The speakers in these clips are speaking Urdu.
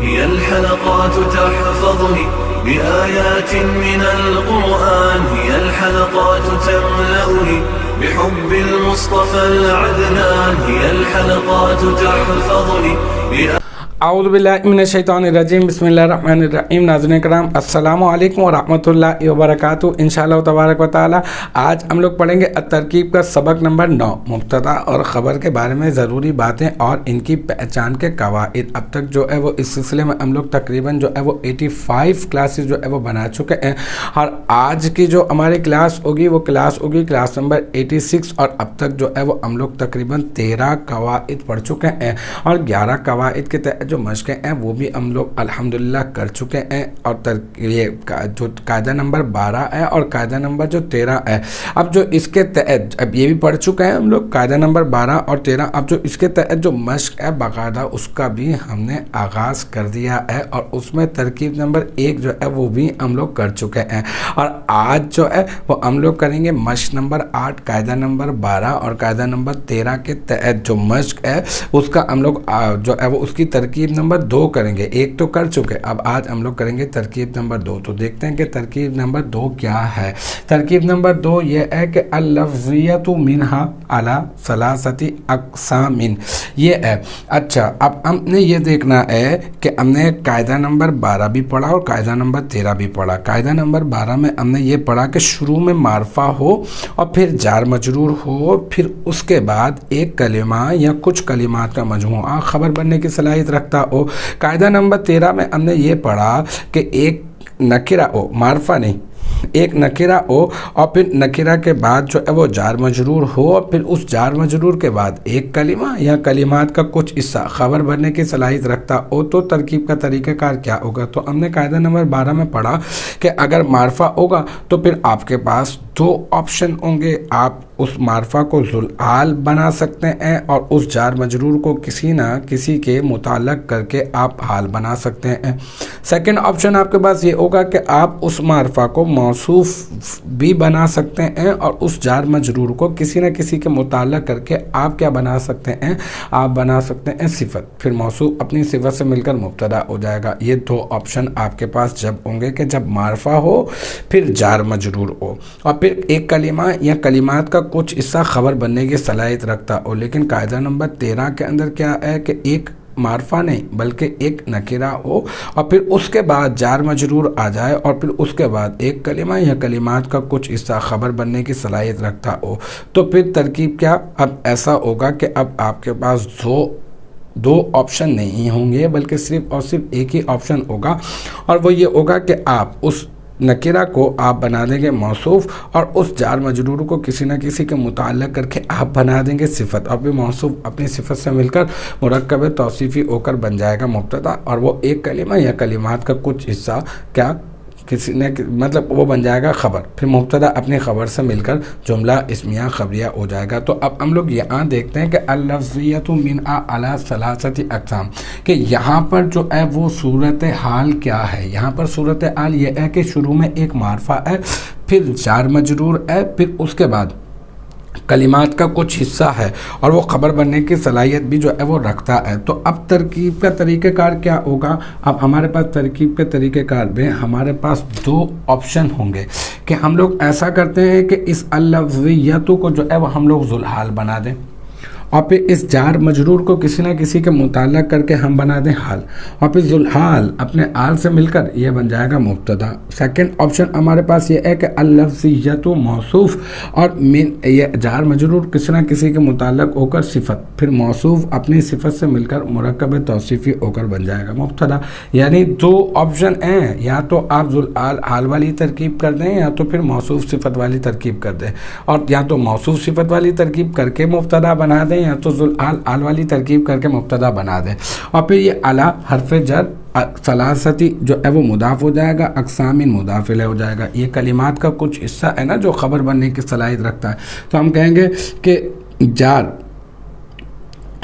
هي الحلقات تحفظني بآيات من القرآن، هي الحلقات تملأني بحب المصطفى العدنان، هي الحلقات تحفظني اعوذ باللہ من الشیطان الرجیم، بسم اللہ الرحمن الرحیم۔ ناظرین کرام السلام علیکم ورحمۃ اللہ وبرکاتہ۔ انشاءاللہ تبارک و تعالی آج ہم لوگ پڑھیں گے ترکیب کا سبق نمبر 9، مبتدا اور خبر کے بارے میں ضروری باتیں اور ان کی پہچان کے قواعد۔ اب تک جو ہے وہ اس سلسلے میں ہم لوگ تقریباً جو ہے وہ 85 کلاسز جو ہے وہ بنا چکے ہیں، اور آج کی جو ہماری کلاس ہوگی وہ کلاس ہوگی کلاس نمبر 86، اور اب تک جو ہے وہ ہم لوگ تقریباً 13 قواعد پڑھ چکے ہیں، اور 11 قواعد کے تحت جو مشقیں ہیں وہ بھی ہم لوگ الحمدللہ کر چکے ہیں، اور یہ جو قاعدہ نمبر 12 ہے اور قاعدہ نمبر جو 13 ہے، اب جو اس کے تحت اب یہ بھی پڑھ چکے ہیں ہم لوگ قاعدہ نمبر 12 اور 13۔ اب جو اس کے تحت جو مشق ہے باقاعدہ اس کا بھی ہم نے آغاز کر دیا ہے، اور اس میں ترکیب نمبر 1 جو ہے وہ بھی ہم لوگ کر چکے ہیں، اور آج جو ہے وہ ہم لوگ کریں گے مشق نمبر 8 قاعدہ نمبر 12 اور قاعدہ نمبر 13 کے تحت جو مشق ہے اس کا ہم لوگ جو ہے وہ اس کی ترکیب نمبر 2 کریں گے۔ ایک تو کر چکے، اب آج ہم لوگ کریں گے ترکیب نمبر 2۔ تو دیکھتے ہیں کہ ترکیب نمبر 2 کیا ہے۔ ترکیب نمبر 2 یہ ہے کہ اللفظیۃ منہا علی ثلاثۃ اقسام، یہ ہے۔ اچھا، اب ہم نے یہ دیکھنا ہے کہ ہم نے قاعدہ نمبر 12 بھی پڑھا اور قاعدہ نمبر 13 بھی پڑھا۔ قاعدہ نمبر 12 میں ہم نے یہ پڑھا کہ شروع میں معرفہ ہو اور پھر جار مجرور ہو، پھر اس کے بعد ایک کلمہ یا کچھ کلمات کا مجموعہ خبر بننے کی صلاحیت رکھتا ہو۔ قاعدہ نمبر 13 میں ہم نے یہ پڑھا کہ ایک نکرہ ہو، معرفہ نہیں، ایک نکرہ ہو اور پھر نکرہ کے بعد جو ہے وہ جار مجرور ہو، اور پھر اس جار مجرور کے بعد ایک کلمہ یا کلمات کا کچھ حصہ خبر بننے کی صلاحیت رکھتا ہو، تو ترکیب کا طریقہ کار کیا ہوگا۔ تو ہم نے قاعدہ نمبر 12 میں پڑھا کہ اگر معرفہ ہوگا تو پھر آپ کے پاس 2 آپشن ہوں گے، آپ اس معرفہ کو ذوالحال بنا سکتے ہیں اور اس جار مجرور کو کسی نہ کسی کے متعلق کر کے آپ حال بنا سکتے ہیں۔ سیکنڈ آپشن آپ کے پاس یہ ہوگا کہ آپ اس معرفہ کو موصوف بھی بنا سکتے ہیں اور اس جار مجرور کو کسی نہ کسی کے متعلق کر کے آپ کیا بنا سکتے ہیں، آپ بنا سکتے ہیں صفت، پھر موصوف اپنی صفت سے مل کر مبتدا ہو جائے گا۔ یہ 2 آپشن آپ کے پاس جب ہوں گے کہ جب معرفہ ہو پھر جار مجرور ہو اور پھر ایک کلمہ یا کلمات کا کچھ حصہ خبر بننے کی صلاحیت رکھتا ہو۔ لیکن قاعدہ نمبر 13 کے اندر کیا ہے کہ ایک معرفہ نہیں بلکہ ایک نکرہ ہو اور پھر اس کے بعد جار مجرور آ جائے اور پھر اس کے بعد ایک کلمہ یا کلمات کا کچھ حصہ خبر بننے کی صلاحیت رکھتا ہو، تو پھر ترکیب کیا اب ایسا ہوگا کہ اب آپ کے پاس دو آپشن نہیں ہوں گے بلکہ صرف اور صرف ایک ہی آپشن ہوگا، اور وہ یہ ہوگا کہ آپ اس نکرہ کو آپ بنا دیں گے موصوف اور اس جار مجرور کو کسی نہ کسی کے متعلق کر کے آپ بنا دیں گے صفت، اور پھر موصوف اپنی صفت سے مل کر مرکب توصیفی ہو کر بن جائے گا مبتدا، اور وہ ایک کلمہ یا کلمات کا کچھ حصہ کیا کسی نے مطلب وہ بن جائے گا خبر، پھر مبتدا اپنی خبر سے مل کر جملہ اسمیہ خبریہ ہو جائے گا۔ تو اب ہم لوگ یہاں دیکھتے ہیں کہ اللفظیۃ منہا علی ثلاثۃ اقسام، کہ یہاں پر جو ہے وہ صورتحال کیا ہے۔ یہاں پر صورتحال یہ ہے کہ شروع میں ایک معرفہ ہے، پھر جار مجرور ہے، پھر اس کے بعد کلمات کا کچھ حصہ ہے اور وہ خبر بننے کی صلاحیت بھی جو ہے وہ رکھتا ہے۔ تو اب ترکیب کا طریقہ کار کیا ہوگا۔ اب ہمارے پاس ترکیب کے طریقہ کار میں ہمارے پاس 2 آپشن ہوں گے کہ ہم لوگ ایسا کرتے ہیں کہ اس اللفظیت کو جو ہے وہ ہم لوگ ذوالحال بنا دیں، اور پھر اس جار مجرور کو کسی نہ کسی کے متعلق کر کے ہم بنا دیں حال، اور پھر ذوالحال اپنے حال سے مل کر یہ بن جائے گا مبتدا۔ سیکنڈ آپشن ہمارے پاس یہ ہے کہ اللفظیت موصوف اور یہ جار مجرور کسی نہ کسی کے متعلق ہو کر صفت، پھر موصوف اپنی صفت سے مل کر مرکب توصیفی ہو کر بن جائے گا مبتدا۔ یعنی 2 آپشن ہیں، یا تو آپ ذوالحال حال والی ترکیب کر دیں یا تو پھر موصوف صفت والی ترکیب کر دیں، اور یا تو موصوف صفت والی ترکیب کر کے مبتدا بنا دیں یا تو ذوالحال حال والی ترکیب کر کے مبتدا بنا دیں، اور پھر یہ علی حرف جر ثلاثتی جو ہے وہ مضاف ہو جائے گا، اقسام مضاف الیہ ہو جائے گا۔ یہ کلمات کا کچھ حصہ ہے نا جو خبر بننے کی صلاحیت رکھتا ہے، تو ہم کہیں گے کہ جار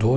2